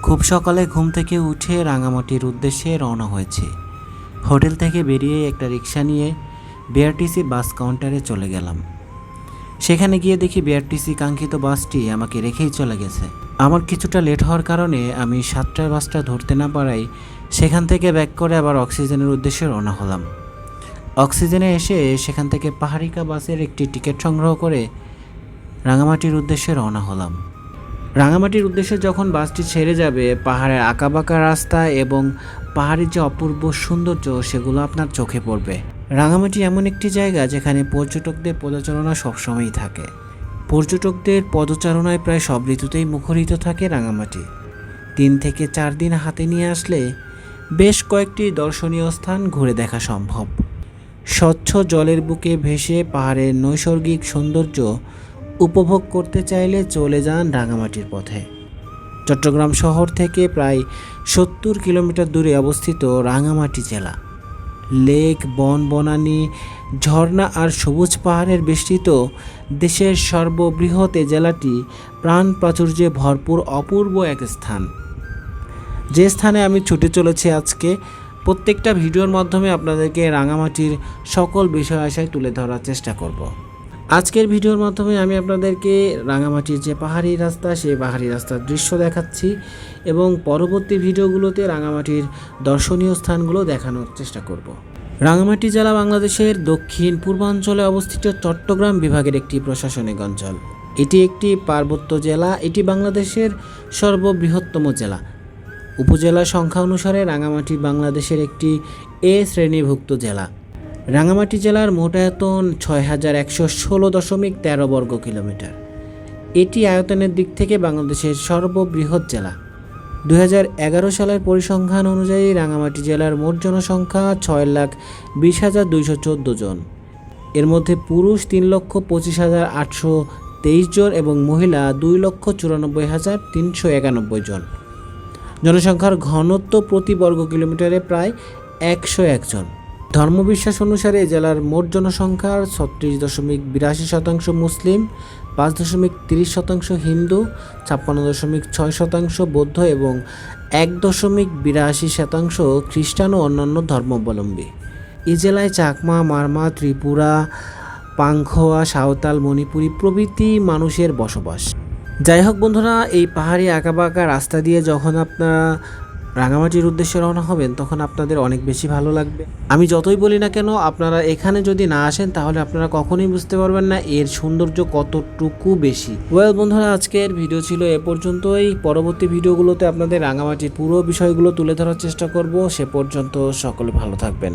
খুব সকালে ঘুম থেকে উঠে রাঙামাটির উদ্দেশ্যে রওনা হয়েছে। হোটেল থেকে বেরিয়ে একটা রিক্সা নিয়ে বিআরটিসি বাস কাউন্টারে চলে গেলাম। সেখানে গিয়ে দেখি বিআরটিসি কাঙ্ক্ষিত বাসটি আমাকে রেখেই চলে গেছে। আমার কিছুটা লেট হওয়ার কারণে আমি 7টার বাসটা ধরতে না পারাই সেখান থেকে ব্যাক করে আবার অক্সিজেনের উদ্দেশ্যে রওনা হলাম। অক্সিজেনে এসে সেখান থেকে পাহাড়িকা বাসের একটি টিকিট সংগ্রহ করে রাঙামাটির উদ্দেশ্যে রওনা হলাম। রাঙামাটির উদ্দেশ্যে যখন বাসটি ছেড়ে যাবে, পাহাড়ের আঁকাবাঁকা রাস্তা এবং পাহাড়ের যে অপূর্ব সৌন্দর্য সেগুলো আপনার চোখে পড়বে। রাঙামাটি এমন একটি জায়গা যেখানে পর্যটকদের পদচারণা সবসময়ই থাকে। পর্যটকদের পদচারণায় প্রায় সব ঋতুতেই মুখরিত থাকে রাঙামাটি। 3 থেকে 4 দিন হাতে নিয়ে আসলে বেশ কয়েকটি দর্শনীয় স্থান ঘুরে দেখা সম্ভব। স্বচ্ছ জলের বুকে ভেসে পাহাড়ের নৈসর্গিক সৌন্দর্য উপভোগ করতে চাইলে চলে যান রাঙামাটির পথে। চট্টগ্রাম শহর থেকে প্রায় 70 কিলোমিটার দূরে অবস্থিত রাঙামাটি জেলা লেক, বন, বনানী, ঝর্ণা আর সবুজ পাহাড়ের বেষ্টিত দেশের সর্ববৃহৎ এ জেলাটি প্রাণ প্রাচুর্যে ভরপুর অপূর্ব এক স্থান। যে স্থানে আমি ছুটে চলেছি আজকে, প্রত্যেকটা ভিডিওর মাধ্যমে আপনাদেরকে রাঙামাটির সকল বিষয় আশায় তুলে ধরার চেষ্টা করব। আজকের ভিডিওর মাধ্যমে আমি আপনাদেরকে রাঙামাটির যে পাহাড়ি রাস্তা, সেই পাহাড়ি রাস্তার দৃশ্য দেখাচ্ছি এবং পরবর্তী ভিডিওগুলোতে রাঙামাটির দর্শনীয় স্থানগুলো দেখানোর চেষ্টা করব। রাঙামাটি জেলা বাংলাদেশের দক্ষিণ পূর্বাঞ্চলে অবস্থিত চট্টগ্রাম বিভাগের একটি প্রশাসনিক অঞ্চল। এটি একটি পার্বত্য জেলা। এটি বাংলাদেশের সর্ববৃহত্তম জেলা। উপজেলা সংখ্যা অনুসারে রাঙামাটি বাংলাদেশের একটি এ শ্রেণীভুক্ত জেলা। রাঙামাটি জেলার মোট আয়তন 6116.13 বর্গ কিলোমিটার। এটি আয়তনের দিক থেকে বাংলাদেশের সর্ববৃহৎ জেলা। 2011 সালের পরিসংখ্যান অনুযায়ী রাঙামাটি জেলার মোট জনসংখ্যা 6,20,214 জন। এর মধ্যে পুরুষ 3,25,823 জন এবং মহিলা 2,94,391 জন। জনসংখ্যার ঘনত্ব প্রতি বর্গ কিলোমিটারে প্রায় 101 জন। ধর্মবিশ্বাস অনুসারে জেলার মোট জনসংখ্যার 36.82% মুসলিম, 5.30% হিন্দু, 56.6% বৌদ্ধ এবং 1.82% খ্রিস্টান ও অন্যান্য ধর্মাবলম্বী। এই জেলায় চাকমা, মারমা, ত্রিপুরা, পাংখোয়া, সাঁওতাল, মণিপুরী প্রভৃতি মানুষের বসবাস। যাই হোক বন্ধুরা, এই পাহাড়ি আঁকাবাঁকা রাস্তা দিয়ে যখন আপনারা রাঙামাটির উদ্দেশ্যে রওনা হবেন তখন আপনাদের অনেক বেশি ভালো লাগবে। আমি যতই বলি না কেন, আপনারা এখানে যদি না আসেন তাহলে আপনারা কখনোই বুঝতে পারবেন না এর সৌন্দর্য কতটুকু বেশি। বন্ধুরা, আজকের ভিডিও ছিল এ পর্যন্তই। পরবর্তী ভিডিওগুলোতে আপনাদের রাঙামাটির পুরো বিষয়গুলো তুলে ধরার চেষ্টা করব। সে পর্যন্ত সকলে ভালো থাকবেন।